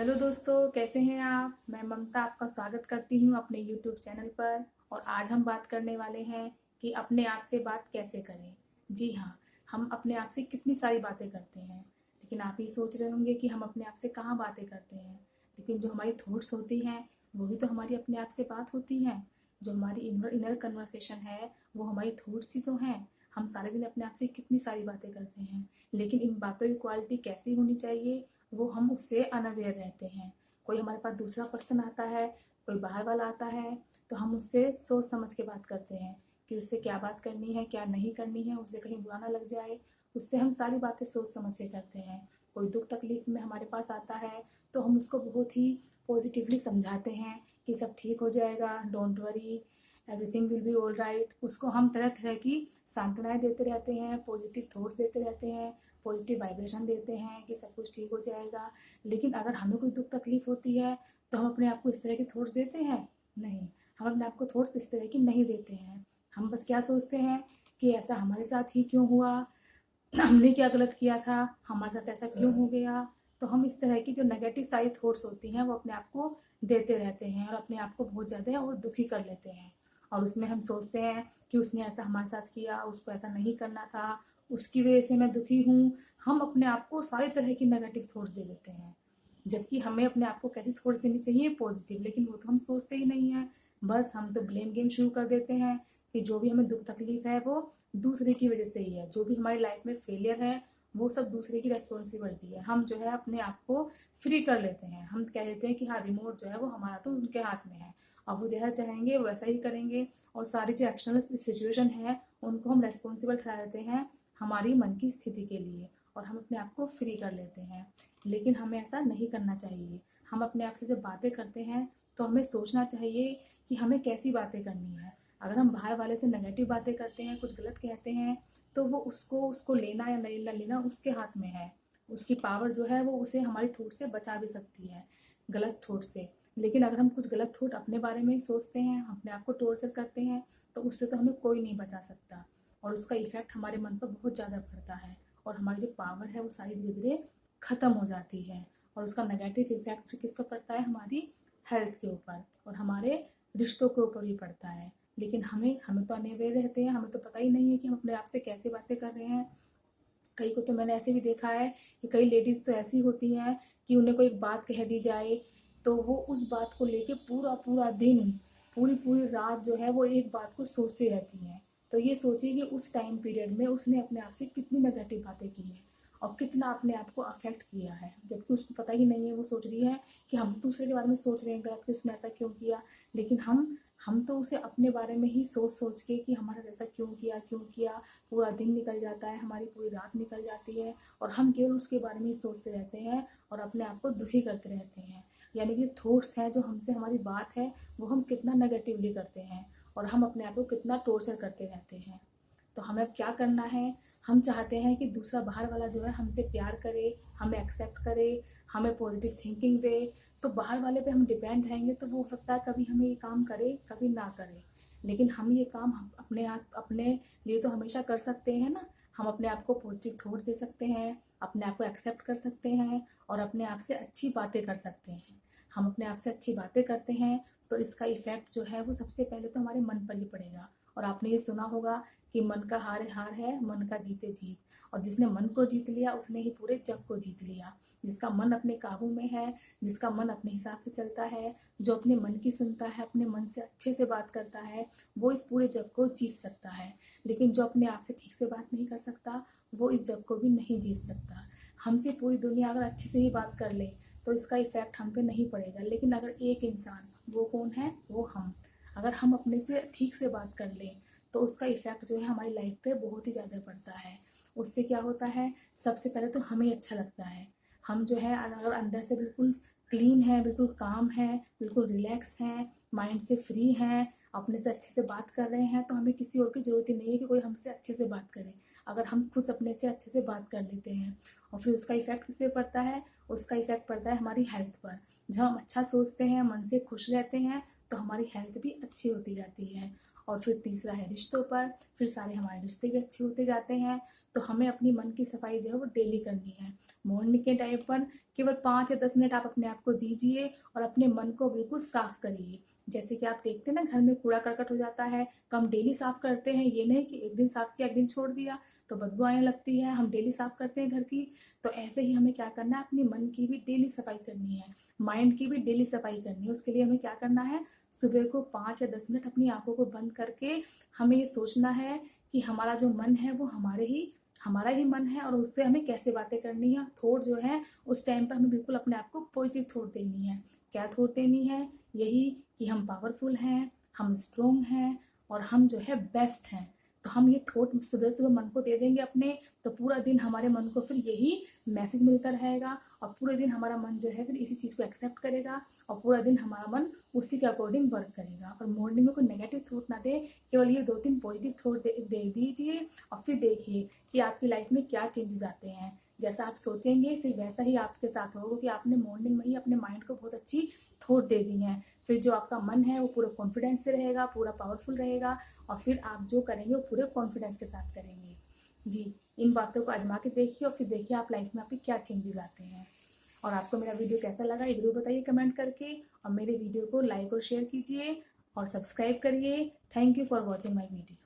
Hello दोस्तों, कैसे हैं आप। मैं ममता आपका स्वागत करती हूँ अपने यूट्यूब चैनल पर। और आज हम बात करने वाले हैं कि अपने आप से बात कैसे करें। जी हाँ, हम अपने आप से कितनी सारी बातें करते हैं, लेकिन आप ये सोच रहे होंगे कि हम अपने आप से कहाँ बातें करते हैं। लेकिन जो हमारी थॉट्स होती हैं वही तो हमारी अपने आप से बात होती हैं। जो हमारी इनर कन्वर्सेशन है वो हमारी थॉट्स ही तो हैं। हम सारे दिन अपने आप से कितनी सारी बातें करते हैं, लेकिन इन बातों की क्वालिटी कैसी होनी चाहिए वो हम उससे अनअवेयर रहते हैं। कोई हमारे पास दूसरा पर्सन आता है, कोई बाहर वाला आता है, तो हम उससे सोच समझ के बात करते हैं कि उससे क्या बात करनी है क्या नहीं करनी है, उससे कहीं बुरा ना लग जाए। उससे हम सारी बातें सोच समझ के करते हैं। कोई दुख तकलीफ में हमारे पास आता है तो हम उसको बहुत ही पॉजिटिवली समझाते हैं कि सब ठीक हो जाएगा, don't worry, everything will be all right. उसको हम तरह तरह की सांत्वनाएं देते रहते हैं, पॉजिटिव थॉट्स देते रहते हैं, पॉजिटिव वाइब्रेशन देते हैं कि सब कुछ ठीक हो जाएगा। लेकिन अगर हमें कोई दुख तकलीफ होती है तो हम अपने आप को इस तरह के थॉट्स देते हैं? नहीं, हम अपने आप को थॉट्स इस तरह की नहीं देते हैं। हम बस क्या सोचते हैं कि ऐसा हमारे साथ ही क्यों हुआ, हमने क्या गलत किया था, हमारे साथ ऐसा क्यों हो गया। तो हम इस तरह की जो नेगेटिव सारी थॉट्स होती हैं वो अपने आप को देते रहते हैं और अपने आप को बहुत ज़्यादा और दुखी कर लेते हैं। और उसमें हम सोचते हैं कि उसने ऐसा हमारे साथ किया, उसको ऐसा नहीं करना था, उसकी वजह से मैं दुखी हूँ। हम अपने आप को सारी तरह की नेगेटिव थॉट्स दे देते हैं, जबकि हमें अपने आप को कैसी थॉट्स देनी चाहिए, पॉजिटिव। लेकिन वो तो हम सोचते ही नहीं है। बस हम तो ब्लेम गेम शुरू कर देते हैं कि जो भी हमें दुख तकलीफ है वो दूसरे की वजह से ही है। जो भी हमारी लाइफ में फेलियर है वो सब दूसरे की रेस्पॉन्सिबिलिटी है। हम जो है अपने आप को फ्री कर लेते हैं। हम कह देते हैं कि हाँ, रिमोट जो है वो हमारा तो उनके हाथ में है और वो जैसा चाहेंगे वैसा ही करेंगे। और सारी जो एक्सटर्नल सिचुएशन है उनको हम रेस्पॉन्सिबल ठहरा देते हैं हमारी मन की स्थिति के लिए, और हम अपने आप को फ्री कर लेते हैं। लेकिन हमें ऐसा नहीं करना चाहिए। हम अपने आप से जब बातें करते हैं तो हमें सोचना चाहिए कि हमें कैसी बातें करनी है। अगर हम बाहर वाले से नेगेटिव बातें करते हैं, कुछ गलत कहते हैं, तो वो उसको उसको लेना या नहीं लेना उसके हाथ में है। उसकी पावर जो है वो उसे हमारी थॉट से बचा भी सकती है, गलत थॉट से। लेकिन अगर हम कुछ गलत थॉट अपने बारे में सोचते हैं, अपने आप को टॉर्चर करते हैं, तो उससे तो हमें कोई नहीं बचा सकता। और उसका इफेक्ट हमारे मन पर बहुत ज़्यादा पड़ता है और हमारी जो पावर है वो सारी धीरे धीरे ख़त्म हो जाती है। और उसका नेगेटिव इफेक्ट फिर किस पर पड़ता है, हमारी हेल्थ के ऊपर और हमारे रिश्तों के ऊपर भी पड़ता है। लेकिन हमें तो अनअवेयर रहते हैं, हमें तो पता ही नहीं है कि हम अपने आप से कैसे बातें कर रहे हैं। कई को तो मैंने ऐसे भी देखा है कि कई लेडीज़ तो ऐसी होती हैं कि उन्हें कोई एक बात कह दी जाए तो वो उस बात को लेके पूरा पूरा दिन, पूरी पूरी रात जो है वो एक बात को सोचती रहती हैं। तो ये सोचिए कि उस टाइम पीरियड में उसने अपने आप से कितनी नेगेटिव बातें की हैं और कितना अपने आप को अफेक्ट किया है, जबकि उसको पता ही नहीं है। वो सोच रही है कि हम तो दूसरे के बारे में सोच रहे हैं गलत कि उसने ऐसा क्यों किया, लेकिन हम तो उसे अपने बारे में ही सोच सोच के कि हमारा ऐसा क्यों किया पूरा दिन निकल जाता है, हमारी पूरी रात निकल जाती है और हम केवल उसके बारे में ही सोचते रहते हैं और अपने आप को दुखी करते रहते हैं। यानी कि थॉट्स हैं जो हमसे हमारी बात है वो हम कितना नेगेटिवली करते हैं और हम अपने आप को कितना टॉर्चर करते रहते हैं। तो हमें अब क्या करना है, हम चाहते हैं कि दूसरा बाहर वाला जो है हमसे प्यार करे, हमें एक्सेप्ट करे, हमें पॉजिटिव थिंकिंग दे। तो बाहर वाले पे हम डिपेंड रहेंगे तो वो हो सकता है कभी हमें ये काम करे कभी ना करे, लेकिन हम ये काम अपने लिए तो हमेशा कर सकते हैं ना। हम अपने आप को पॉजिटिव थॉट्स दे सकते हैं, अपने आप को एक्सेप्ट कर सकते हैं और अपने आप से अच्छी बातें कर सकते हैं। हम अपने आप से अच्छी बातें करते हैं तो इसका इफेक्ट जो है वो सबसे पहले तो हमारे मन पर ही पड़ेगा। और आपने ये सुना होगा कि मन का हार हार है, मन का जीते जीत। और जिसने मन को जीत लिया उसने ही पूरे जग को जीत लिया। जिसका मन अपने काबू में है, जिसका मन अपने हिसाब से चलता है, जो अपने मन की सुनता है, अपने मन से अच्छे से बात करता है, वो इस पूरे जग को जीत सकता है। लेकिन जो अपने आप से ठीक से बात नहीं कर सकता वो इस जग को भी नहीं जीत सकता। हमसे पूरी दुनिया अगर अच्छे से ही बात कर ले तो इसका इफेक्ट हम पे नहीं पड़ेगा, लेकिन अगर एक इंसान, वो कौन है, वो हम, अगर हम अपने से ठीक से बात कर लें तो उसका इफेक्ट जो है हमारी लाइफ पे बहुत ही ज़्यादा पड़ता है। उससे क्या होता है, सबसे पहले तो हमें अच्छा लगता है। हम जो है अगर अंदर से बिल्कुल क्लीन है, बिल्कुल काम है, बिल्कुल रिलैक्स हैं, माइंड से फ्री हैं, अपने से अच्छे से बात कर रहे हैं, तो हमें किसी और की ज़रूरत ही नहीं है कि कोई हमसे अच्छे से बात करे। अगर हम खुद अपने से अच्छे से बात कर लेते हैं और फिर उसका इफेक्ट किस पे पड़ता है, उसका इफेक्ट पड़ता है हमारी हेल्थ पर। जब हम अच्छा सोचते हैं, मन से खुश रहते हैं, तो हमारी हेल्थ भी अच्छी होती जाती है। और फिर तीसरा है रिश्तों पर, फिर सारे हमारे रिश्ते भी अच्छे होते जाते हैं। तो हमें अपनी मन की सफाई जो है वो डेली करनी है। मॉर्निंग के टाइम पर केवल 5 या 10 मिनट आप अपने आप को दीजिए और अपने मन को बिल्कुल साफ करिए। जैसे कि आप देखते हैं ना, घर में कूड़ा करकट हो जाता है तो हम डेली साफ करते हैं, ये नहीं कि एक दिन साफ किया एक दिन छोड़ दिया तो बदबू आने लगती है। हम डेली साफ करते हैं घर की। तो ऐसे ही हमें क्या करना है, अपनी मन की भी डेली सफाई करनी है, माइंड की भी डेली सफाई करनी है। उसके लिए हमें क्या करना है, सुबह को 5 या 10 मिनट अपनी आंखों को बंद करके हमें ये सोचना है कि हमारा जो मन है वो हमारा ही मन है और उससे हमें कैसे बातें करनी है। थॉट जो है उस टाइम पर हमें बिल्कुल अपने आप को पॉजिटिव थॉट देनी है। क्या थॉट देनी है? यही कि हम पावरफुल हैं, हम स्ट्रोंग हैं और हम जो है बेस्ट हैं। तो हम ये थॉट सुबह सुबह मन को दे देंगे अपने, तो पूरा दिन हमारे मन को फिर यही मैसेज मिलता रहेगा और पूरे दिन हमारा मन जो है फिर इसी चीज़ को एक्सेप्ट करेगा और पूरा दिन हमारा मन उसी के अकॉर्डिंग वर्क करेगा। और मॉर्निंग में कोई नेगेटिव थॉट ना दे, केवल ये 2-3 पॉजिटिव थॉट दे दीजिए और फिर देखिए कि आपकी लाइफ में क्या चेंजेस आते हैं। जैसा आप सोचेंगे फिर वैसा ही आपके साथ होगा कि आपने मॉर्निंग में ही अपने माइंड को बहुत अच्छी थॉट दे दी हैं। फिर जो आपका मन है वो पूरा कॉन्फिडेंस से रहेगा, पूरा पावरफुल रहेगा और फिर आप जो करेंगे वो पूरे कॉन्फिडेंस के साथ करेंगे। जी, इन बातों को आजमा के देखिए और फिर देखिए आप लाइफ में आपके क्या चेंजेस आते हैं। और आपको मेरा वीडियो कैसा लगा ये जरूर बताइए कमेंट करके और मेरे वीडियो को लाइक और शेयर कीजिए और सब्सक्राइब करिए। Thank you for watching my video.